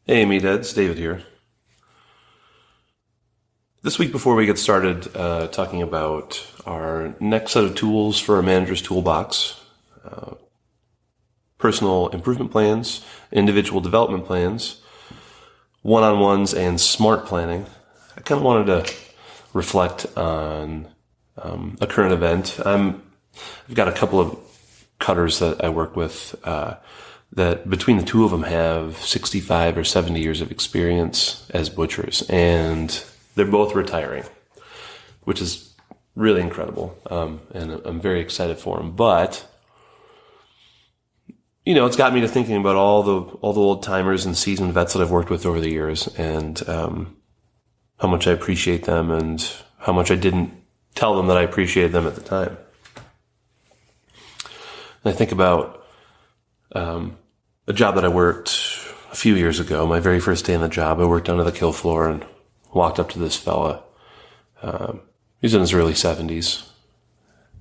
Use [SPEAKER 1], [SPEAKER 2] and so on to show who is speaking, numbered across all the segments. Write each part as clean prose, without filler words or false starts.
[SPEAKER 1] Hey, Meatheads, David here. This week, before we get started talking about our next set of tools for a manager's toolbox, personal improvement plans, individual development plans, one-on-ones, and smart planning, I kind of wanted to reflect on a current event. I've got a couple of cutters that I work with that between the two of them have 65 or 70 years of experience as butchers, and they're both retiring, which is really incredible, and I'm very excited for them. But it's got me to thinking about all the old timers and seasoned vets that I've worked with over the years, and how much I appreciate them, and how much I didn't tell them that I appreciated them at the time. And I think about a job that I worked a few years ago. My very first day on the job, I worked down to the kill floor and walked up to this fella. He was in his early 70s,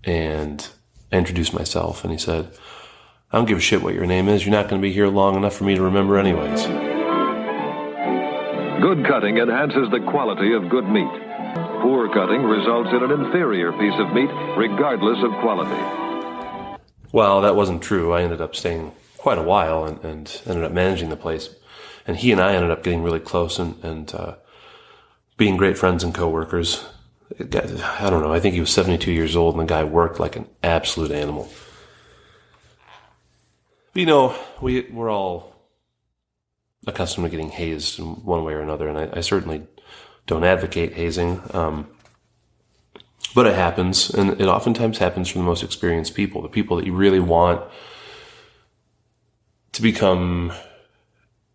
[SPEAKER 1] and I introduced myself, and he said, "I don't give a shit what your name is. You're not going to be here long enough for me to remember anyways."
[SPEAKER 2] Good cutting enhances the quality of good meat. Poor cutting results in an inferior piece of meat, regardless of quality.
[SPEAKER 1] Well, that wasn't true. I ended up staying quite a while and ended up managing the place. And he and I ended up getting really close and being great friends and coworkers. I don't know. I think he was 72 years old, and the guy worked like an absolute animal. We're all accustomed to getting hazed in one way or another, and I certainly don't advocate hazing. But it happens, and it oftentimes happens for the most experienced people, the people that you really want to become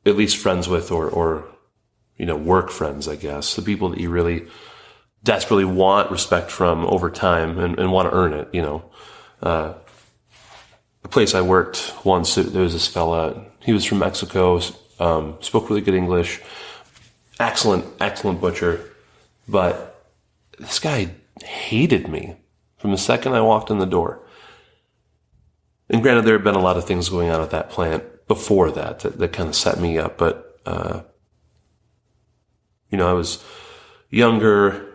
[SPEAKER 1] at least friends with, or work friends, I guess. The people that you really desperately want respect from over time and want to earn it, The place I worked once, there was this fella, he was from Mexico, spoke really good English, excellent butcher, but this guy hated me from the second I walked in the door. And granted, there had been a lot of things going on at that plant before that kind of set me up, but I was younger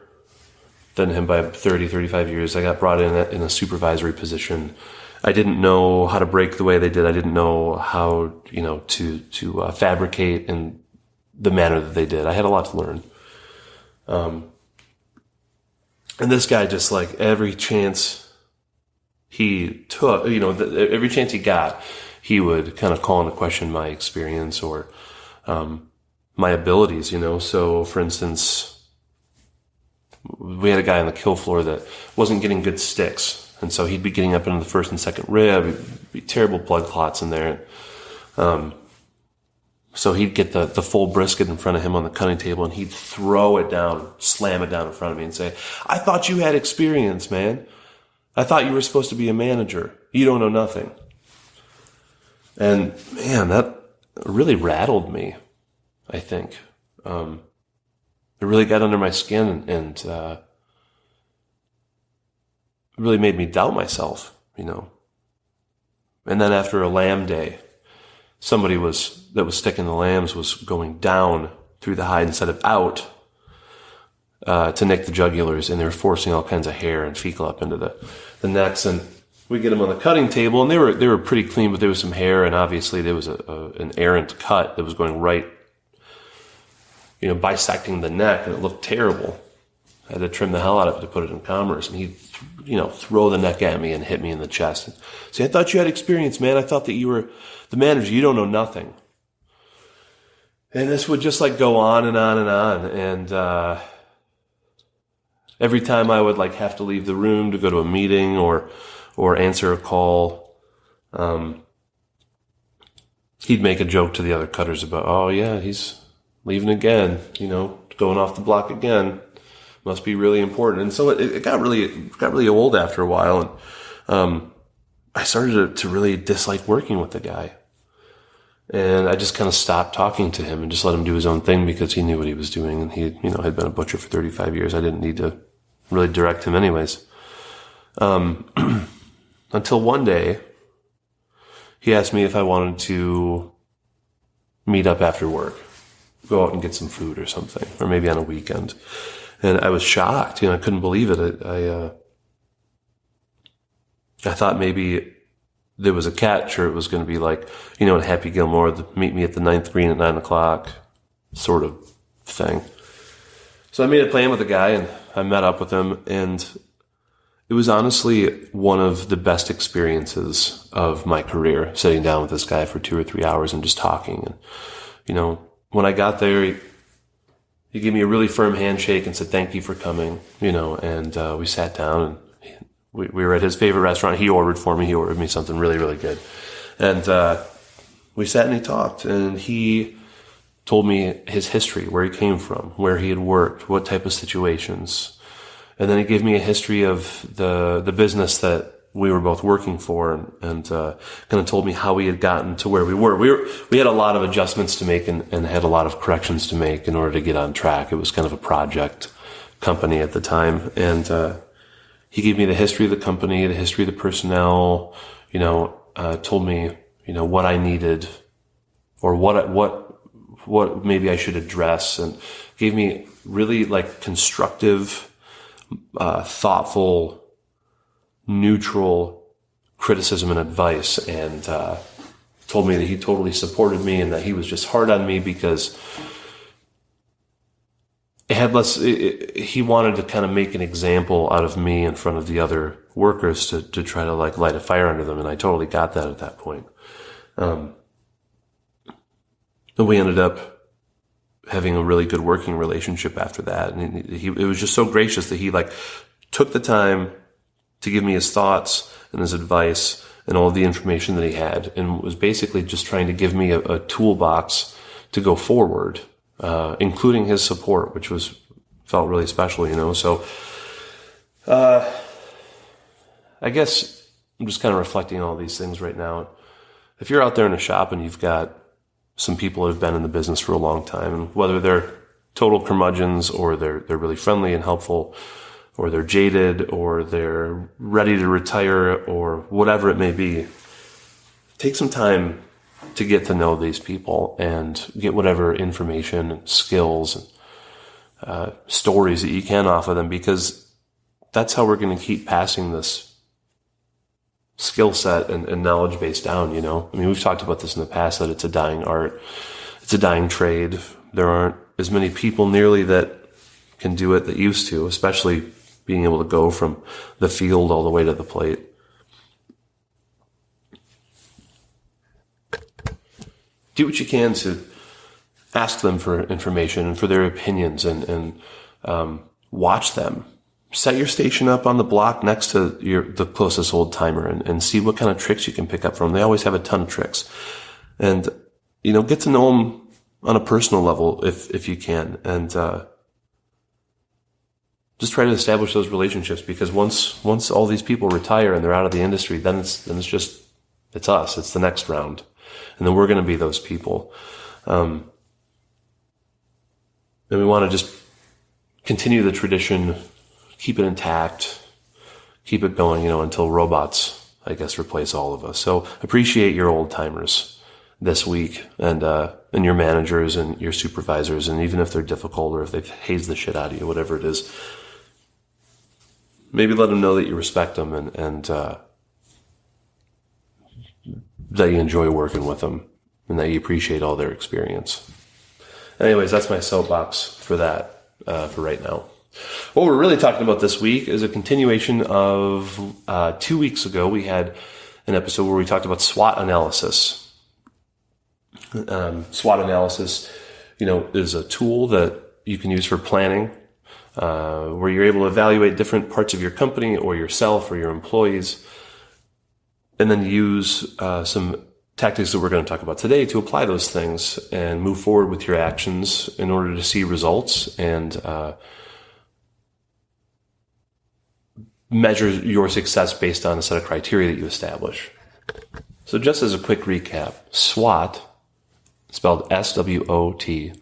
[SPEAKER 1] than him by 30, 35 years. I got brought in a supervisory position. I didn't know how to break the way they did. I didn't know how, to fabricate in the manner that they did. I had a lot to learn. And this guy, just like every chance he took, every chance he got, he would kind of call into question my experience or my abilities, So, for instance, we had a guy on the kill floor that wasn't getting good sticks. And so he'd be getting up into the first and second rib. It'd be terrible blood clots in there. So he'd get the full brisket in front of him on the cutting table, and he'd throw it down, slam it down in front of me and say, "I thought you had experience, man. I thought you were supposed to be a manager. You don't know nothing." And man, that really rattled me, I think. It really got under my skin and really made me doubt myself, And then after a lamb day, somebody that was sticking the lambs was going down through the hide instead of out to nick the jugulars, and they were forcing all kinds of hair and fecal up into the necks. And we get them on the cutting table, and they were pretty clean, but there was some hair, and obviously there was an errant cut that was going right, bisecting the neck, and it looked terrible. I had to trim the hell out of it to put it in commerce, and he'd, throw the neck at me and hit me in the chest. And say, "I thought you had experience, man. I thought that you were the manager. You don't know nothing." And this would just go on and on and on. And every time I would have to leave the room to go to a meeting or answer a call, he'd make a joke to the other cutters about, "Oh yeah, he's leaving again, going off the block again. Must be really important." And so it got really old after a while, and I started to really dislike working with the guy. And I just kind of stopped talking to him and just let him do his own thing because he knew what he was doing, and he had been a butcher for 35 years. I didn't need to really direct him anyways. Until one day, he asked me if I wanted to meet up after work. go out and get some food or something, or maybe on a weekend. And I was shocked, I couldn't believe it. I thought maybe there was a catch, or it was going to be like, in Happy Gilmore, meet me at the 9th green at 9:00 sort of thing. So I made a plan with the guy, and I met up with him, and it was honestly one of the best experiences of my career, sitting down with this guy for 2 or 3 hours and just talking. And, when I got there, he gave me a really firm handshake and said, thank you for coming, and we sat down, and we were at his favorite restaurant. He ordered for me. He ordered me something really, really good. And we sat and he talked, and he told me his history, where he came from, where he had worked, what type of situations. And then he gave me a history of the business that we were both working for, and kind of told me how we had gotten to where we were. We had a lot of adjustments to make and had a lot of corrections to make in order to get on track. It was kind of a project company at the time. And he gave me the history of the company, the history of the personnel, told me, what I needed, or what maybe I should address, and gave me really constructive, thoughtful, neutral criticism and advice, and told me that he totally supported me and that he was just hard on me because he wanted to kind of make an example out of me in front of the other workers to try to light a fire under them. And I totally got that at that point. And we ended up having a really good working relationship after that. And it was just so gracious that he took the time to give me his thoughts and his advice and all the information that he had, and was basically just trying to give me a toolbox to go forward, including his support, which felt really special, So, I guess I'm just kind of reflecting on all these things right now. If you're out there in a shop and you've got some people who have been in the business for a long time, and whether they're total curmudgeons or they're really friendly and helpful, or they're jaded, or they're ready to retire, or whatever it may be, take some time to get to know these people and get whatever information and skills and stories that you can off of them, because that's how we're going to keep passing this skill set and knowledge base down, we've talked about this in the past, that it's a dying art. It's a dying trade. There aren't as many people nearly that can do it that used to, especially being able to go from the field all the way to the plate. Do what you can to ask them for information and for their opinions, and watch them. Set your station up on the block next to the closest old timer and see what kind of tricks you can pick up from them. They always have a ton of tricks. And, get to know them on a personal level if you can. And just try to establish those relationships, because once all these people retire and they're out of the industry, then it's us. It's the next round. And then we're going to be those people. And we want to just continue the tradition, keep it intact, keep it going, until robots, I guess, replace all of us. So appreciate your old timers this week, and your managers and your supervisors. And even if they're difficult, or if they've hazed the shit out of you, whatever it is, maybe let them know that you respect them and that you enjoy working with them, and that you appreciate all their experience. Anyways, that's my soapbox for that, for right now. What we're really talking about this week is a continuation of 2 weeks ago. We had an episode where we talked about SWOT analysis. SWOT analysis, is a tool that you can use for planning, where you're able to evaluate different parts of your company or yourself or your employees, and then use some tactics that we're going to talk about today to apply those things and move forward with your actions in order to see results and measure your success based on a set of criteria that you establish. So just as a quick recap, SWOT, spelled S-W-O-T,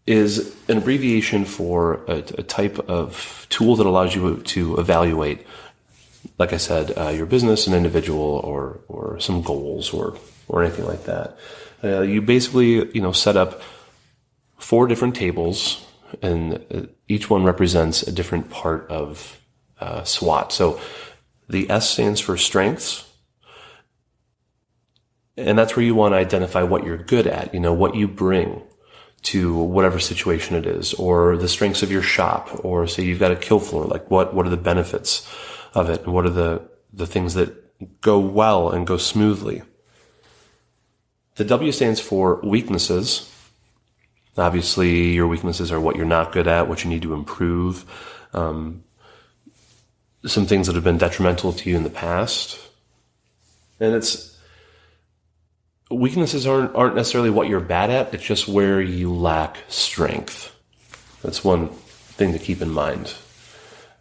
[SPEAKER 1] is an abbreviation for a type of tool that allows you to evaluate, like I said, your business, an individual, or some goals, or anything like that. You basically, set up 4 different tables, and each one represents a different part of SWOT. So the S stands for strengths, and that's where you want to identify what you're good at, what you bring to whatever situation it is, or the strengths of your shop, or say you've got a kill floor, like what are the benefits of it, and what are the things that go well and go smoothly. The W stands for weaknesses. Obviously, your weaknesses are what you're not good at, what you need to improve, some things that have been detrimental to you in the past. And weaknesses aren't necessarily what you're bad at, it's just where you lack strength. That's one thing to keep in mind.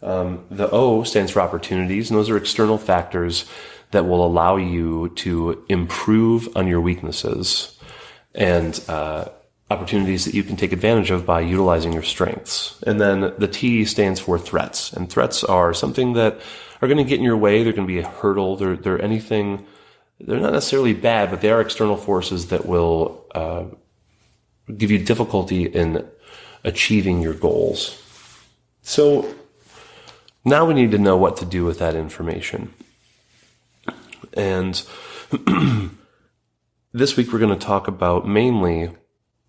[SPEAKER 1] The O stands for opportunities, and those are external factors that will allow you to improve on your weaknesses and opportunities that you can take advantage of by utilizing your strengths. And then the T stands for threats, and threats are something that are going to get in your way. They're going to be a hurdle. They're anything. They're not necessarily bad, but they are external forces that will give you difficulty in achieving your goals. So now we need to know what to do with that information. And this week we're going to talk about mainly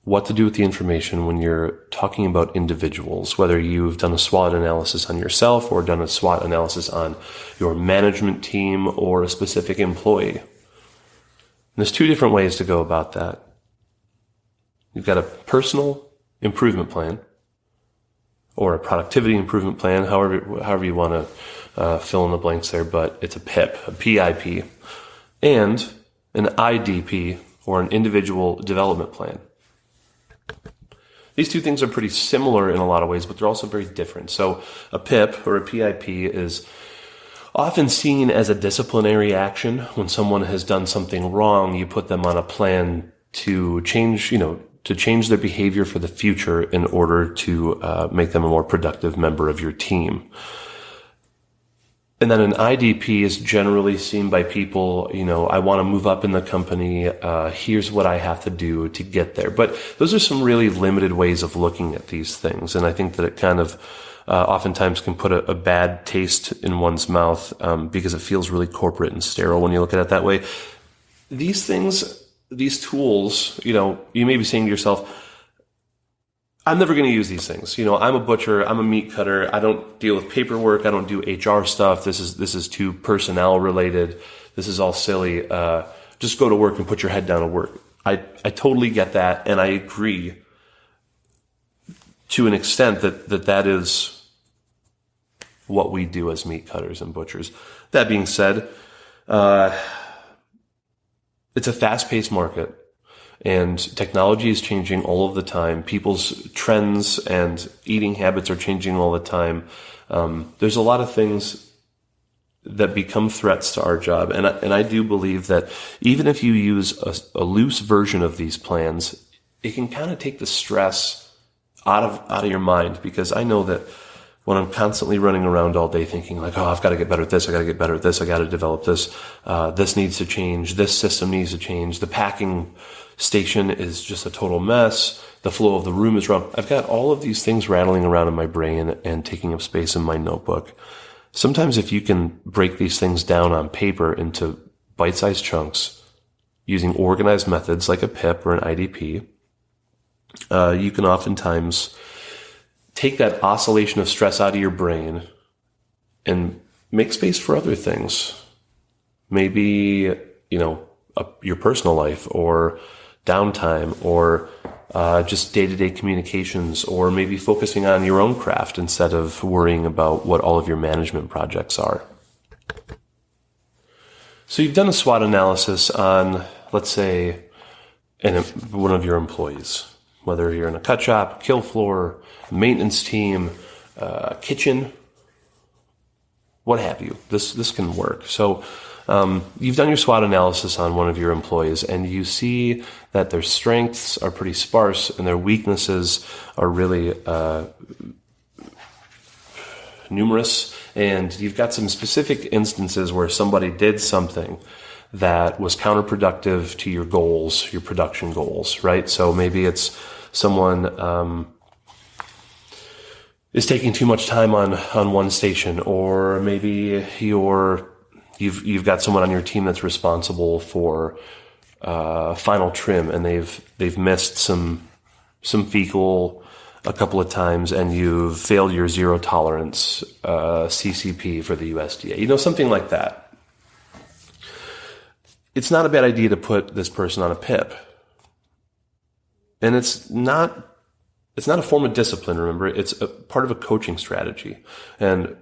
[SPEAKER 1] what to do with the information when you're talking about individuals, whether you've done a SWOT analysis on yourself or done a SWOT analysis on your management team or a specific employee. And there's 2 different ways to go about that. You've got a personal improvement plan or a productivity improvement plan, however you want to fill in the blanks there, but it's a PIP, a PIP, and an IDP, or an individual development plan. These 2 things are pretty similar in a lot of ways, but they're also very different. So a PIP, or a PIP, is often seen as a disciplinary action. When someone has done something wrong, you put them on a plan to change, to change their behavior for the future in order to make them a more productive member of your team. And then an IDP is generally seen by people, I want to move up in the company. Here's what I have to do to get there. But those are some really limited ways of looking at these things. And I think that it kind of oftentimes can put a bad taste in one's mouth because it feels really corporate and sterile when you look at it that way. These things, these tools, you may be saying to yourself, I'm never going to use these things. I'm a butcher. I'm a meat cutter. I don't deal with paperwork. I don't do HR stuff. This is too personnel related. This is all silly. Just go to work and put your head down and work. I totally get that. And I agree to an extent that is what we do as meat cutters and butchers. That being said, it's a fast-paced market. And technology is changing all of the time. People's trends and eating habits are changing all the time. There's a lot of things that become threats to our job. And I do believe that even if you use a loose version of these plans, it can kind of take the stress out of your mind, because I know that when I'm constantly running around all day thinking like, I've got to get better at this, I got to get better at this, I got to develop this, this needs to change, this system needs to change, the packing station is just a total mess, the flow of the room is wrong. I've got all of these things rattling around in my brain and taking up space in my notebook. Sometimes if you can break these things down on paper into bite-sized chunks using organized methods like a PIP or an IDP, you can oftentimes take that oscillation of stress out of your brain and make space for other things. Maybe, your personal life, or downtime, or just day-to-day communications, or maybe focusing on your own craft instead of worrying about what all of your management projects are. So you've done a SWOT analysis on, let's say, one of your employees, whether you're in a cut shop, kill floor, maintenance team, kitchen, what have you. This can work. So you've done your SWOT analysis on one of your employees, and you see that their strengths are pretty sparse and their weaknesses are really numerous. And you've got some specific instances where somebody did something that was counterproductive to your goals, your production goals, right? So maybe it's someone is taking too much time on one station, or maybe you've got someone on your team that's responsible for final trim, and they've missed some fecal a couple of times, and you've failed your zero tolerance CCP for the USDA, something like that. It's not a bad idea to put this person on a PIP, and it's not a form of discipline. Remember, it's a part of a coaching strategy. And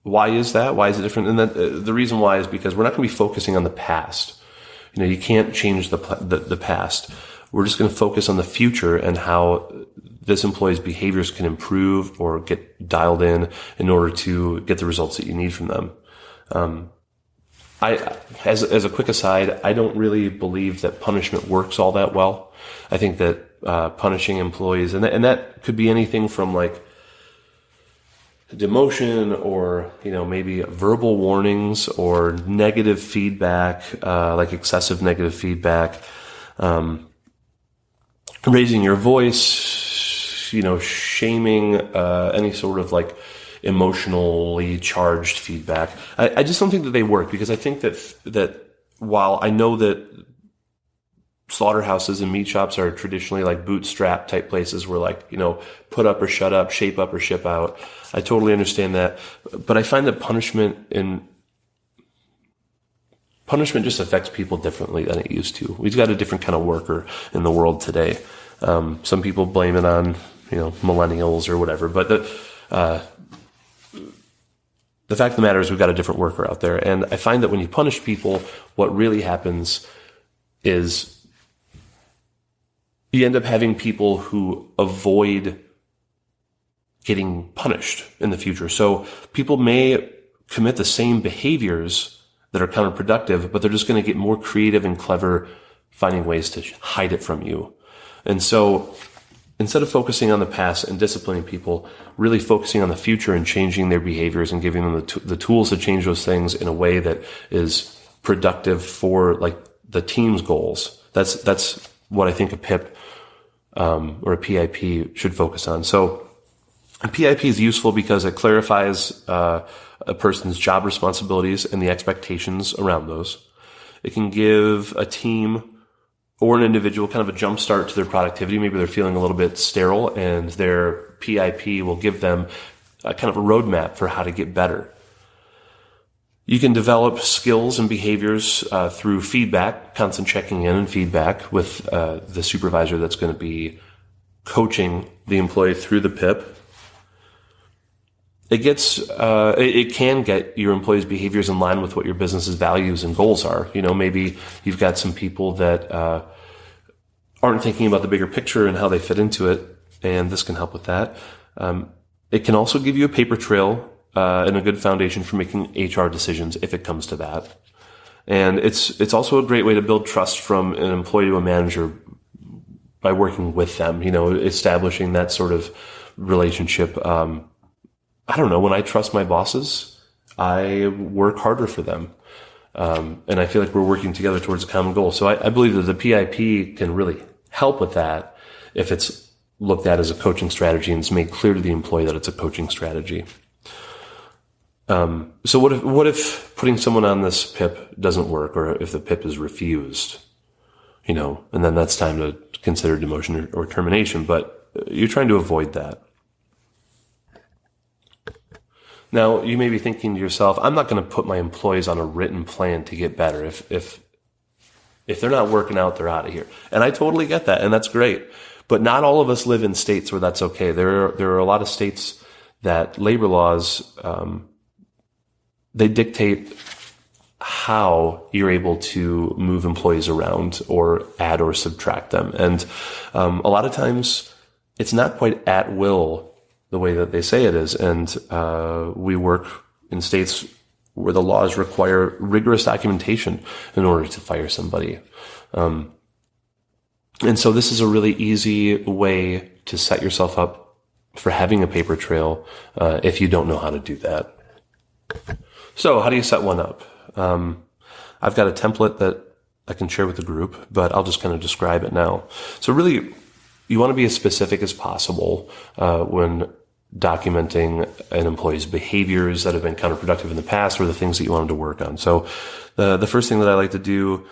[SPEAKER 1] why is that? Why is it different? And the reason why is because we're not going to be focusing on the past. You can't change the past. We're just going to focus on the future and how this employee's behaviors can improve or get dialed in order to get the results that you need from them. As a quick aside, I don't really believe that punishment works all that well. I think that punishing employees, and that could be anything from like demotion, or maybe verbal warnings, or negative feedback, like excessive negative feedback, raising your voice, shaming, any sort of like emotionally charged feedback. I just don't think that they work, because I think that while I know that slaughterhouses and meat shops are traditionally like bootstrap type places where like, put up or shut up, shape up or ship out, I totally understand that. But I find that punishment just affects people differently than it used to. We've got a different kind of worker in the world today. Some people blame it on, millennials or whatever, but the fact of the matter is we've got a different worker out there. And I find that when you punish people, what really happens is you end up having people who avoid getting punished in the future. So people may commit the same behaviors that are counterproductive, but they're just going to get more creative and clever finding ways to hide it from you. And so instead of focusing on the past and disciplining people, really focusing on the future and changing their behaviors and giving them the tools to change those things in a way that is productive for like the team's goals. That's what I think a PIP or a PIP should focus on. So a PIP is useful because it clarifies a person's job responsibilities and the expectations around those. It can give a team or an individual kind of a jump start to their productivity. Maybe they're feeling a little bit sterile, and their PIP will give them a kind of a roadmap for how to get better. You can develop skills and behaviors through feedback, constant checking in and feedback with the supervisor that's going to be coaching the employee through the PIP. It can get your employees' behaviors in line with what your business's values and goals are. Maybe you've got some people that aren't thinking about the bigger picture and how they fit into it, and this can help with that. It can also give you a paper trail and a good foundation for making HR decisions if it comes to that. And it's also a great way to build trust from an employee to a manager by working with them, establishing that sort of relationship. I don't know, when I trust my bosses, I work harder for them. And I feel like we're working together towards a common goal. So I believe that the PIP can really help with that if it's looked at as a coaching strategy and it's made clear to the employee that it's a coaching strategy. So what if putting someone on this PIP doesn't work, or if the PIP is refused, and then that's time to consider demotion or termination, but you're trying to avoid that. Now, you may be thinking to yourself, I'm not going to put my employees on a written plan to get better. If they're not working out, they're out of here. And I totally get that, and that's great. But not all of us live in states where that's okay. There are a lot of states that labor laws, they dictate how you're able to move employees around or add or subtract them. And a lot of times, it's not quite at will the way that they say it is. And we work in states where the laws require rigorous documentation in order to fire somebody. And so this is a really easy way to set yourself up for having a paper trail if you don't know how to do that. So how do you set one up? I've got a template that I can share with the group, but I'll just kind of describe it now. So really, you want to be as specific as possible when documenting an employee's behaviors that have been counterproductive in the past or the things that you want them to work on. So the first thing that I like to do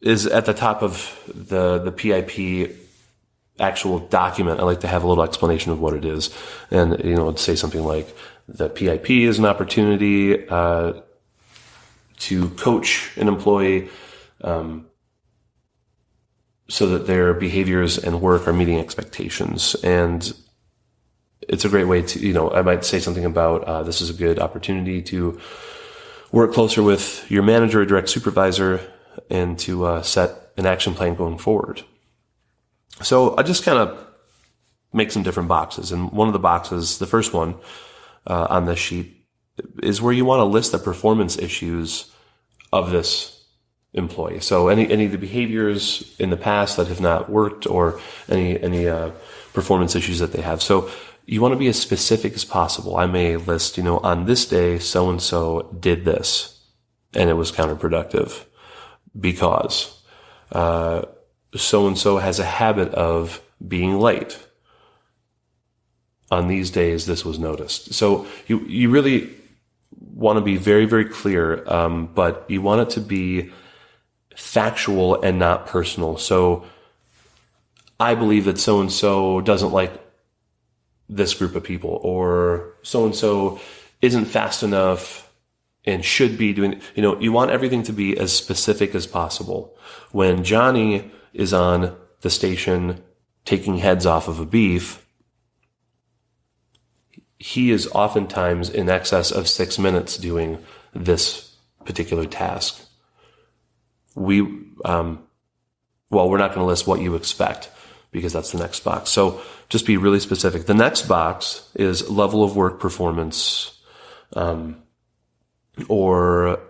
[SPEAKER 1] is at the top of the PIP actual document, I like to have a little explanation of what it is. And, I'd say something like, the PIP is an opportunity to coach an employee so that their behaviors and work are meeting expectations. And it's a great way to, I might say something about this is a good opportunity to work closer with your manager or direct supervisor and to set an action plan going forward. So I just kind of make some different boxes. And one of the boxes, the first one on this sheet, is where you want to list the performance issues of this employee. So any of the behaviors in the past that have not worked, or any performance issues that they have. So you want to be as specific as possible. I may list, on this day, so-and-so did this, and it was counterproductive because so-and-so has a habit of being late. On these days, this was noticed. So you really want to be very, very clear, but you want it to be factual and not personal. So I believe that so-and-so doesn't like this group of people, or so-and-so isn't fast enough and should be doing, you want everything to be as specific as possible. When Johnny is on the station taking heads off of a beef, he is oftentimes in excess of 6 minutes doing this particular task. We're not going to list what you expect because that's the next box. So just be really specific. The next box is level of work performance, or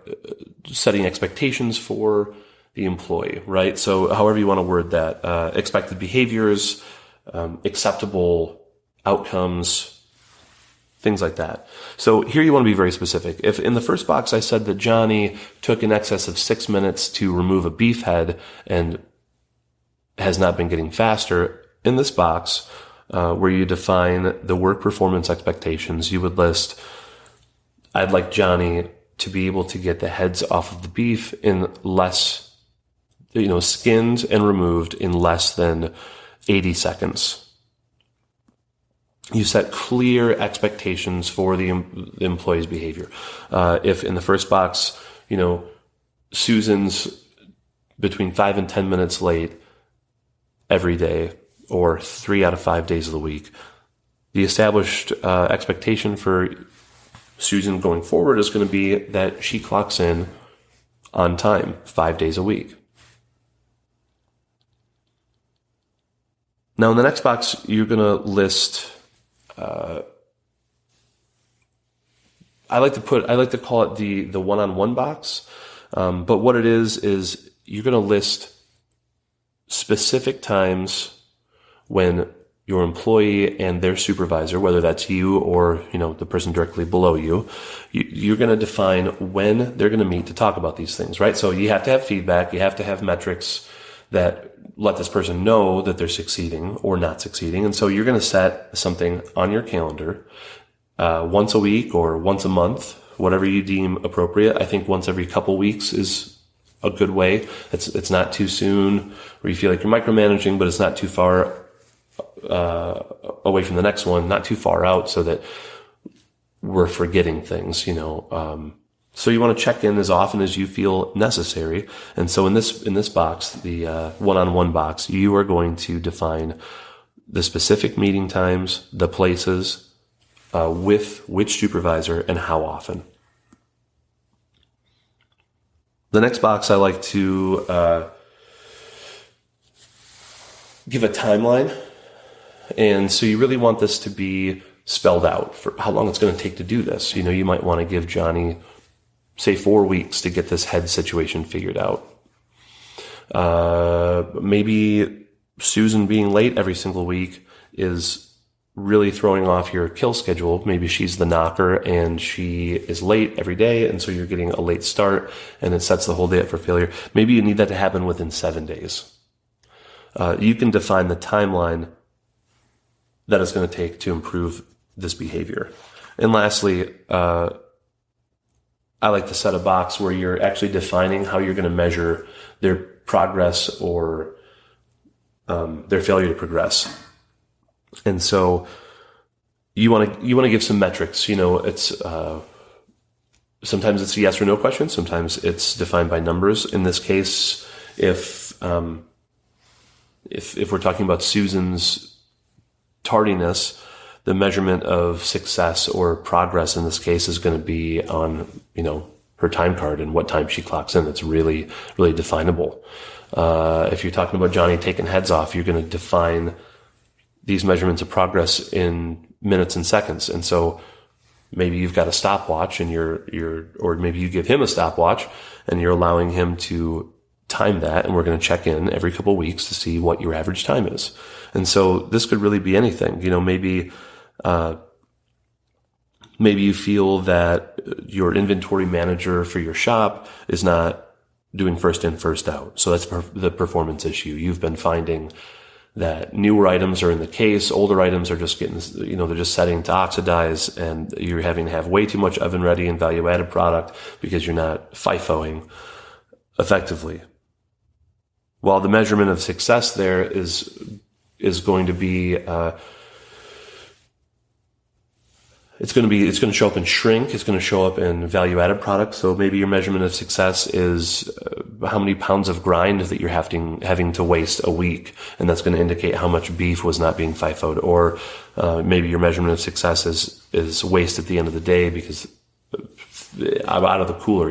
[SPEAKER 1] setting expectations for the employee, right? So however you want to word that, expected behaviors, acceptable outcomes, things like that. So here you want to be very specific. If in the first box I said that Johnny took in excess of 6 minutes to remove a beef head and has not been getting faster, in this box where you define the work performance expectations, you would list, I'd like Johnny to be able to get the heads off of the beef in less, skinned and removed in less than 80 seconds. You set clear expectations for the employee's behavior. If in the first box, Susan's between 5 and 10 minutes late every day, or 3 out of 5 days of the week, the established expectation for Susan going forward is going to be that she clocks in on time 5 days a week. Now in the next box, you're going to list, I like to call it the one-on-one box. But what it is you're going to list specific times when your employee and their supervisor, whether that's you or, the person directly below you, you're going to define when they're going to meet to talk about these things, right? So you have to have feedback. You have to have metrics that let this person know that they're succeeding or not succeeding. And so you're going to set something on your calendar, once a week or once a month, whatever you deem appropriate. I think once every couple weeks is a good way. It's not too soon where you feel like you're micromanaging, but it's not too far away from the next one, not too far out so that we're forgetting things, So you want to check in as often as you feel necessary. And so in this box, the one-on-one box, you are going to define the specific meeting times, the places, with which supervisor and how often. The next box, I like to give a timeline. And so you really want this to be spelled out for how long it's going to take to do this. You might want to give Johnny, say, 4 weeks to get this head situation figured out. Maybe Susan being late every single week is really throwing off your kill schedule. Maybe she's the knocker and she is late every day, and so you're getting a late start and it sets the whole day up for failure. Maybe you need that to happen within 7 days. You can define the timeline that it's going to take to improve this behavior. And lastly, I like to set a box where you're actually defining how you're going to measure their progress or their failure to progress. And so you want to give some metrics. It's sometimes it's a yes or no question. Sometimes it's defined by numbers. In this case, if we're talking about Susan's tardiness, the measurement of success or progress in this case is going to be on, her time card and what time she clocks in. It's really, really definable. If you're talking about Johnny taking heads off, you're going to define these measurements of progress in minutes and seconds. And so maybe you've got a stopwatch and or maybe you give him a stopwatch and you're allowing him to time that. And we're going to check in every couple of weeks to see what your average time is. And so this could really be anything. Maybe you feel that your inventory manager for your shop is not doing first in, first out. So that's the performance issue. You've been finding that newer items are in the case, older items are just getting, they're just setting to oxidize, and you're having to have way too much oven ready and value added product because you're not FIFOing effectively. While the measurement of success there is going to be, it's going to show up in shrink. It's going to show up in value-added products. So maybe your measurement of success is how many pounds of grind that you're having to waste a week, and that's going to indicate how much beef was not being FIFO'd. Or maybe your measurement of success is waste at the end of the day because out of the cooler,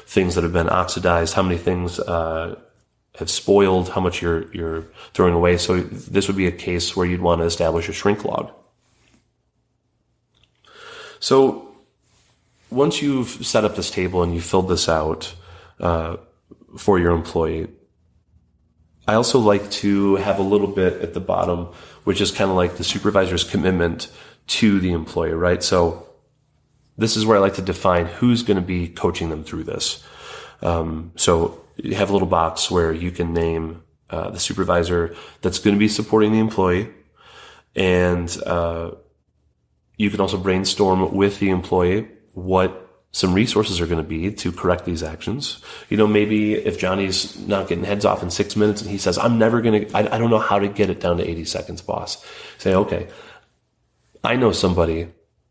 [SPEAKER 1] things that have been oxidized, how many things have spoiled, how much you're throwing away. So this would be a case where you'd want to establish a shrink log. So once you've set up this table and you've filled this out for your employee, I also like to have a little bit at the bottom, which is kind of like the supervisor's commitment to the employee, right? So this is where I like to define who's going to be coaching them through this. So you have a little box where you can name the supervisor that's going to be supporting the employee, and you can also brainstorm with the employee what some resources are going to be to correct these actions. Maybe if Johnny's not getting heads off in 6 minutes and he says, I don't know how to get it down to 80 seconds, boss. Say, okay, I know somebody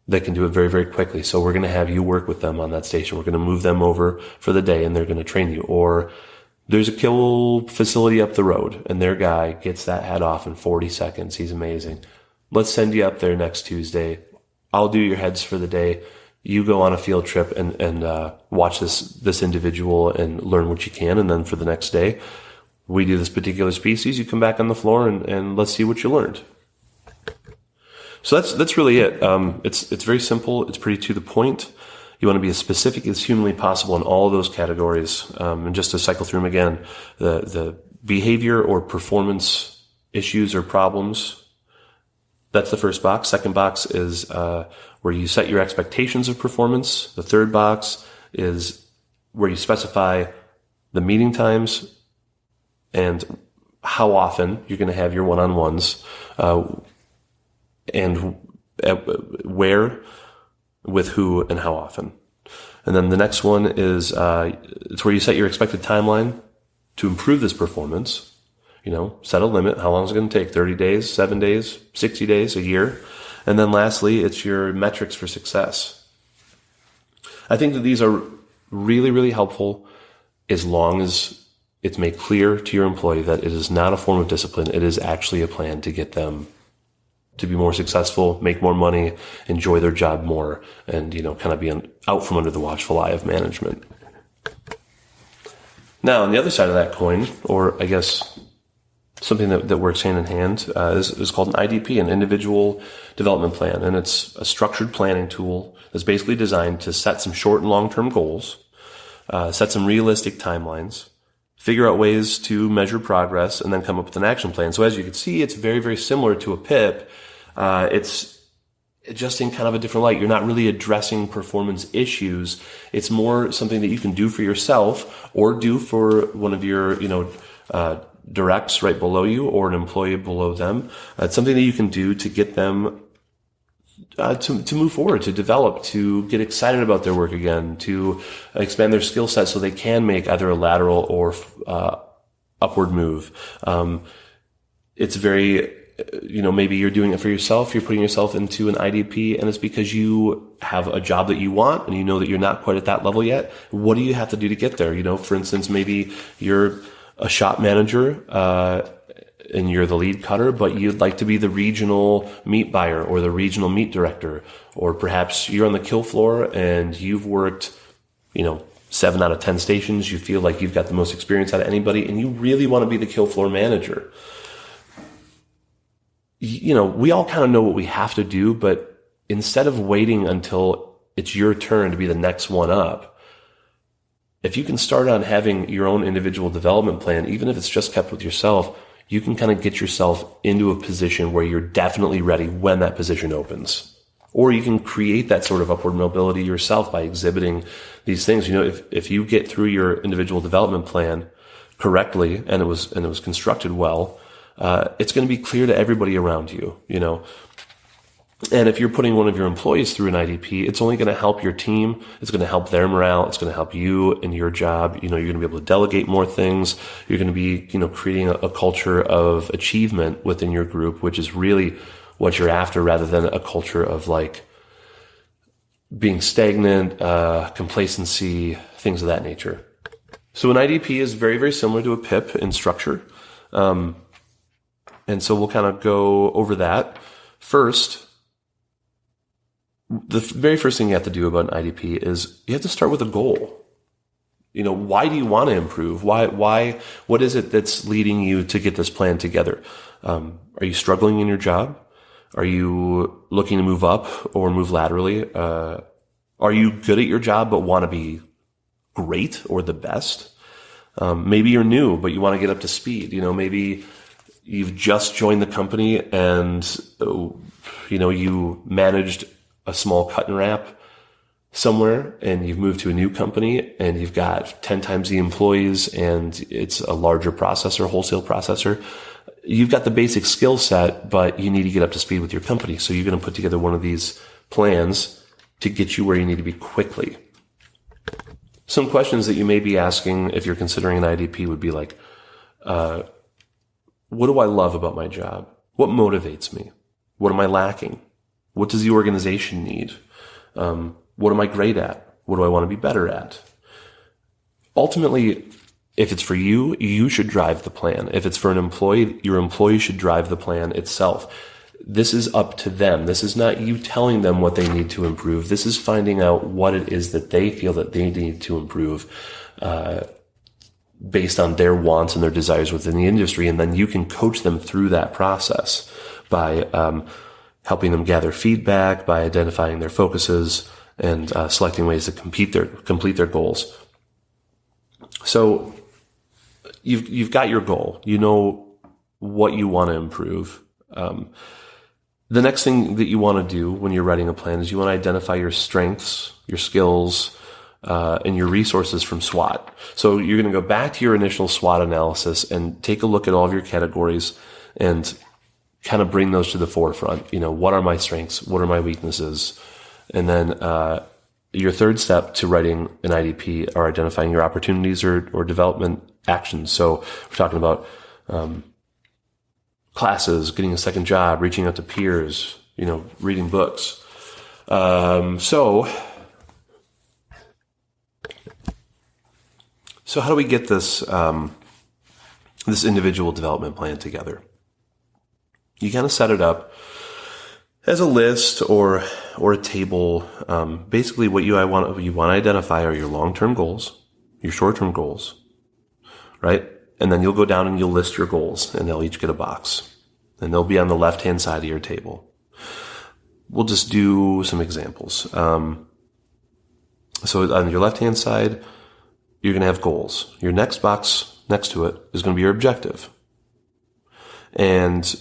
[SPEAKER 1] that can do it very, very quickly. So we're going to have you work with them on that station. We're going to move them over for the day and they're going to train you. Or there's a kill facility up the road and their guy gets that head off in 40 seconds. He's amazing. Let's send you up there next Tuesday. I'll do your heads for the day. You go on a field trip and watch this individual and learn what you can. And then for the next day, we do this particular species. You come back on the floor and let's see what you learned. So that's really it. It's very simple. It's pretty to the point. You want to be as specific as humanly possible in all of those categories. And just to cycle through them again, the behavior or performance issues or problems, that's the first box. Second box is where you set your expectations of performance. The third box is where you specify the meeting times and how often you're going to have your one-on-ones, and where, with who, and how often. And then the next one is it's where you set your expected timeline to improve this performance. Set a limit. How long is it going to take? 30 days, 7 days, 60 days, a year? And then lastly, it's your metrics for success. I think that these are really, really helpful as long as it's made clear to your employee that it is not a form of discipline. It is actually a plan to get them to be more successful, make more money, enjoy their job more, and, kind of be out from under the watchful eye of management. Now, on the other side of that coin, or I guess something that works hand in hand, is called an IDP, an individual development plan. And it's a structured planning tool that's basically designed to set some short and long-term goals, set some realistic timelines, figure out ways to measure progress, and then come up with an action plan. So as you can see, it's very, very similar to a PIP, It's just in kind of a different light. You're not really addressing performance issues. It's more something that you can do for yourself or do for one of your, directs right below you or an employee below them. It's something that you can do to get them to move forward, to develop, to get excited about their work again, to expand their skill set so they can make either a lateral or upward move. It's very, maybe you're doing it for yourself. You're putting yourself into an IDP, and it's because you have a job that you want and you know that you're not quite at that level yet. What do you have to do to get there? For instance, maybe you're a shop manager, and you're the lead cutter, but you'd like to be the regional meat buyer or the regional meat director, or perhaps you're on the kill floor and you've worked, 7 out of 10 stations. You feel like you've got the most experience out of anybody and you really want to be the kill floor manager. We all kind of know what we have to do, but instead of waiting until it's your turn to be the next one up, if you can start on having your own individual development plan, even if it's just kept with yourself, you can kind of get yourself into a position where you're definitely ready when that position opens. Or you can create that sort of upward mobility yourself by exhibiting these things. If you get through your individual development plan correctly and it was constructed well, it's going to be clear to everybody around you, And if you're putting one of your employees through an IDP, it's only going to help your team. It's going to help their morale. It's going to help you in your job. You're going to be able to delegate more things. You're going to be, creating a culture of achievement within your group, which is really what you're after, rather than a culture of being stagnant, complacency, things of that nature. So an IDP is very, very similar to a PIP in structure. And so we'll kind of go over that. First, the very first thing you have to do about an IDP is you have to start with a goal. Why do you want to improve? Why, what is it that's leading you to get this plan together? Are you struggling in your job? Are you looking to move up or move laterally? Are you good at your job but want to be great or the best? Maybe you're new, but you want to get up to speed. Maybe you've just joined the company and, you managed a small cut and wrap somewhere and you've moved to a new company and you've got 10 times the employees and it's a larger processor, wholesale processor. You've got the basic skill set, but you need to get up to speed with your company. So you're going to put together one of these plans to get you where you need to be quickly. Some questions that you may be asking if you're considering an IDP would be like, what do I love about my job? What motivates me? What am I lacking? What does the organization need? What am I great at? What do I want to be better at? Ultimately, if it's for you, you should drive the plan. If it's for an employee, your employee should drive the plan itself. This is up to them. This is not you telling them what they need to improve. This is finding out what it is that they feel that they need to improve, based on their wants and their desires within the industry. And then you can coach them through that process by helping them gather feedback, by identifying their focuses and selecting ways to complete their goals. So you've got your goal. You know what you want to improve. The next thing that you want to do when you're writing a plan is you want to identify your strengths, your skills, and your resources from SWOT. So you're going to go back to your initial SWOT analysis and take a look at all of your categories and kind of bring those to the forefront. What are my strengths? What are my weaknesses? And then your third step to writing an IDP are identifying your opportunities or development actions. So we're talking about classes, getting a second job, reaching out to peers, reading books. So how do we get this this individual development plan together? You kind of set it up as a list or a table. Basically, what you want to identify are your long-term goals, your short-term goals, right? And then you'll go down and you'll list your goals, and they'll each get a box, and they'll be on the left-hand side of your table. We'll just do some examples. So on your left-hand side, you're going to have goals. Your next box next to it is going to be your objective. And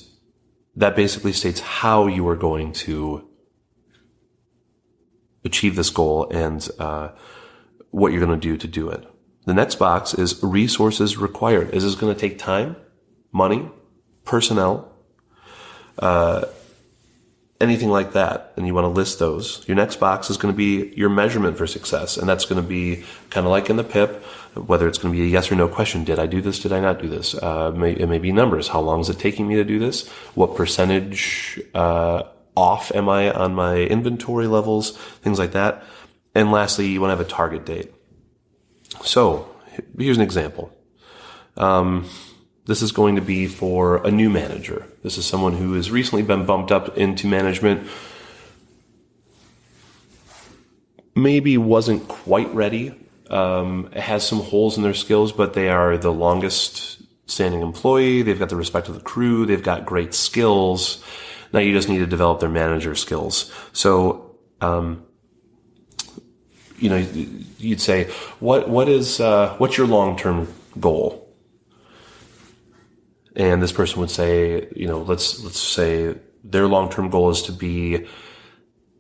[SPEAKER 1] that basically states how you are going to achieve this goal and what you're going to do it. The next box is resources required. Is this going to take time, money, personnel, anything like that? And you want to list those. Your next box is going to be your measurement for success. And that's going to be kind of like in the PIP, whether it's going to be a yes or no question. Did I do this? Did I not do this? It may be numbers. How long is it taking me to do this? What percentage off am I on my inventory levels? Things like that. And lastly, you want to have a target date. So here's an example. This is going to be for a new manager. This is someone who has recently been bumped up into management, maybe wasn't quite ready, has some holes in their skills, but they are the longest standing employee. They've got the respect of the crew. They've got great skills. Now you just need to develop their manager skills. So, you'd say, what's your long-term goal? And this person would say, let's say their long-term goal is to be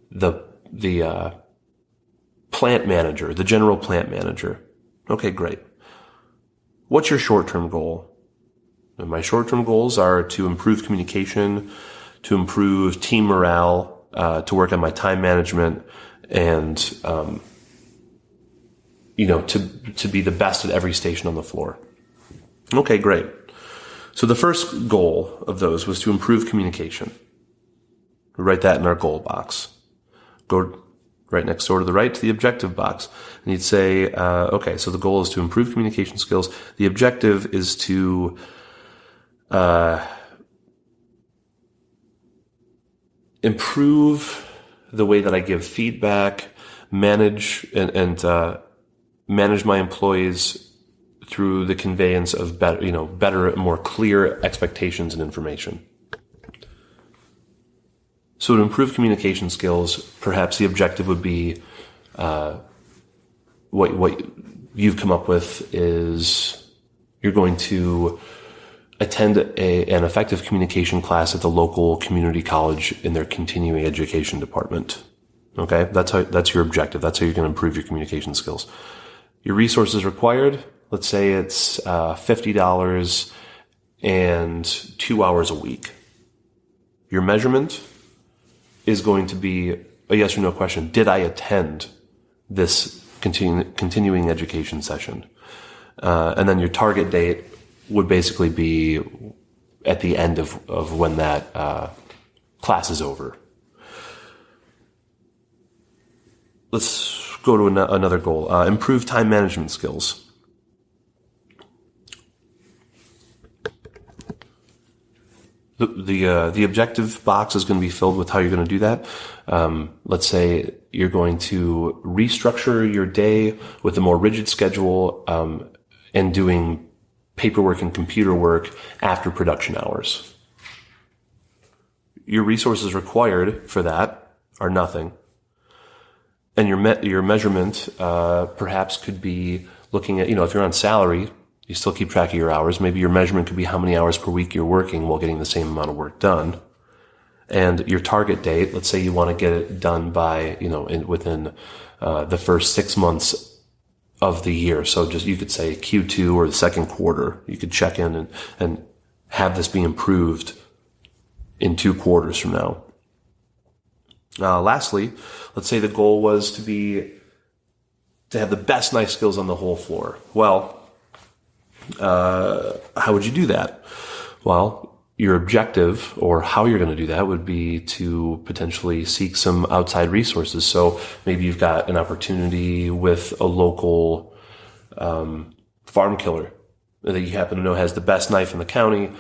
[SPEAKER 1] the plant manager, the general plant manager. Okay, great. What's your short-term goal? And my short-term goals are to improve communication, to improve team morale, to work on my time management, and to be the best at every station on the floor. Okay, great. So the first goal of those was to improve communication. We write that in our goal box. Go right next door to the right to the objective box. And you'd say, okay, so the goal is to improve communication skills. The objective is to improve the way that I give feedback, manage and manage my employees through the conveyance of better, more clear expectations and information. So to improve communication skills, perhaps the objective would be what you've come up with is you're going to attend an effective communication class at the local community college in their continuing education department. Okay, that's your objective. That's how you're going to improve your communication skills. Your resources required. Let's say it's $50 and 2 hours a week. Your measurement is going to be a yes or no question. Did I attend this continuing education session? And then your target date would basically be at the end of when that class is over. Let's go to another goal. Improve time management skills. The objective box is going to be filled with how you're going to do that. Let's say you're going to restructure your day with a more rigid schedule, and doing paperwork and computer work after production hours. Your resources required for that are nothing. And your measurement, perhaps could be looking at, if you're on salary, you still keep track of your hours. Maybe your measurement could be how many hours per week you're working while getting the same amount of work done. And your target date, let's say you want to get it done by, within the first 6 months of the year. So you could say Q2 or the second quarter. You could check in and have this be improved in 2 quarters from now. Lastly, let's say the goal was to have the best knife skills on the whole floor. Well, how would you do that? Well, your objective or how you're going to do that would be to potentially seek some outside resources. So maybe you've got an opportunity with a local farm killer that you happen to know has the best knife in the county,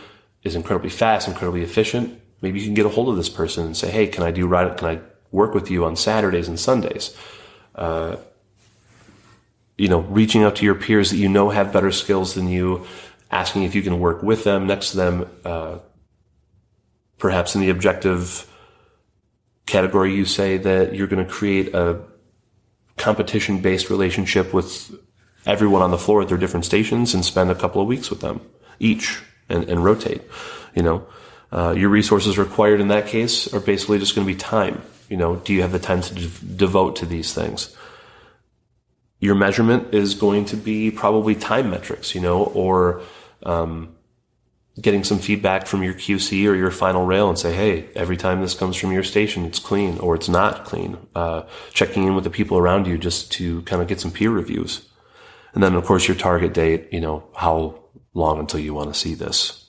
[SPEAKER 1] is incredibly fast, incredibly efficient. Maybe you can get a hold of this person and say, hey, can I work with you on Saturdays and Sundays? Reaching out to your peers that have better skills than you, asking if you can work with them, next to them. Perhaps in the objective category, you say that you're going to create a competition-based relationship with everyone on the floor at their different stations and spend a couple of weeks with them each and rotate, Your resources required in that case are basically just going to be time. Do you have the time to devote to these things? Your measurement is going to be probably time metrics, or getting some feedback from your QC or your final rail and say, hey, every time this comes from your station, it's clean or it's not clean. Checking in with the people around you just to kind of get some peer reviews. And then, of course, your target date, how long until you want to see this.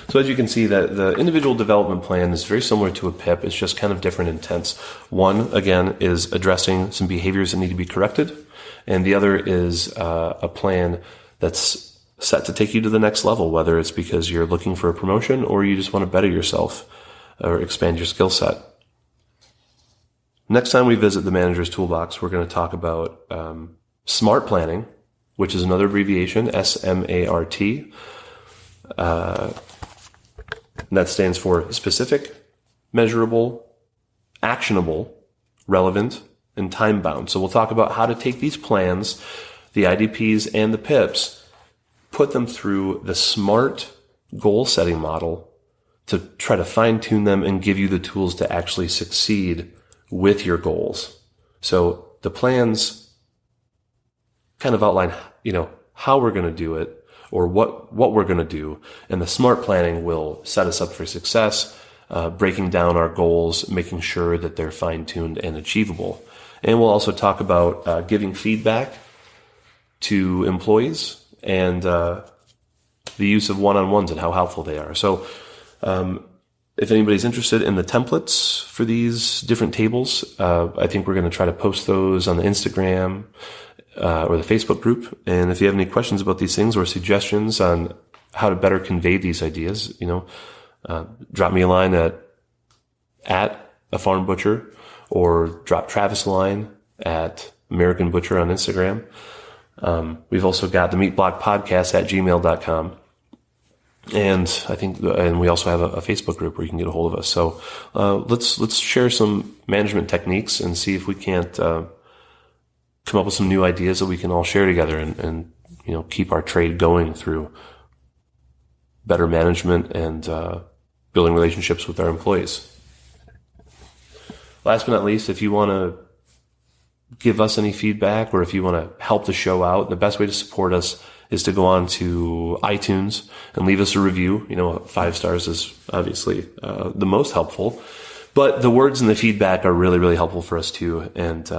[SPEAKER 1] So as you can see, that the individual development plan is very similar to a PIP. It's just kind of different intents. One, again, is addressing some behaviors that need to be corrected. And the other is a plan that's set to take you to the next level, whether it's because you're looking for a promotion or you just want to better yourself or expand your skill set. Next time we visit the Manager's Toolbox, we're going to talk about SMART planning, which is another abbreviation, SMART. That stands for specific, measurable, actionable, relevant, and time-bound. So we'll talk about how to take these plans, the IDPs and the PIPs, put them through the SMART goal-setting model to try to fine-tune them and give you the tools to actually succeed with your goals. So the plans kind of outline, how we're going to do it, or what we're going to do. And the SMART planning will set us up for success, breaking down our goals, making sure that they're fine-tuned and achievable. And we'll also talk about giving feedback to employees and the use of one-on-ones and how helpful they are. So if anybody's interested in the templates for these different tables, I think we're going to try to post those on the Instagram or the Facebook group. And if you have any questions about these things or suggestions on how to better convey these ideas, drop me a line at a farm butcher, or drop Travis a line at American Butcher on Instagram. We've also got the Meatblock Podcast at gmail.com. And we also have a Facebook group where you can get a hold of us. So, let's share some management techniques and see if we can't, come up with some new ideas that we can all share together and keep our trade going through better management and building relationships with our employees. Last but not least, if you want to give us any feedback or if you want to help the show out, the best way to support us is to go on to iTunes and leave us a review. 5 stars is obviously the most helpful, but the words and the feedback are really, really helpful for us too. And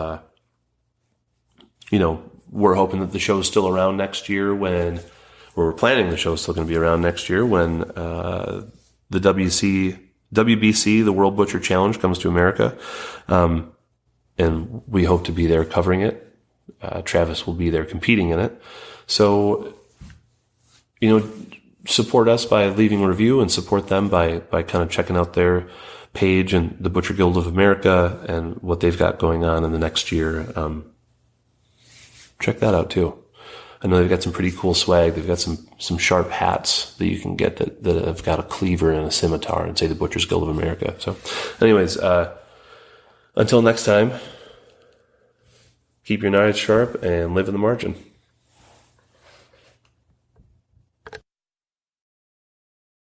[SPEAKER 1] we're hoping that the show is still around next year we're planning the show is still going to be around next year when the WBC, the World Butcher Challenge, comes to America. And we hope to be there covering it. Travis will be there competing in it. So, support us by leaving a review and support them by kind of checking out their page and the Butcher Guild of America and what they've got going on in the next year. Check that out too. I know they've got some pretty cool swag. They've got some sharp hats that you can get that have got a cleaver and a scimitar and say the Butchers Guild of America. So anyways, until next time, keep your knives sharp and live in the margin.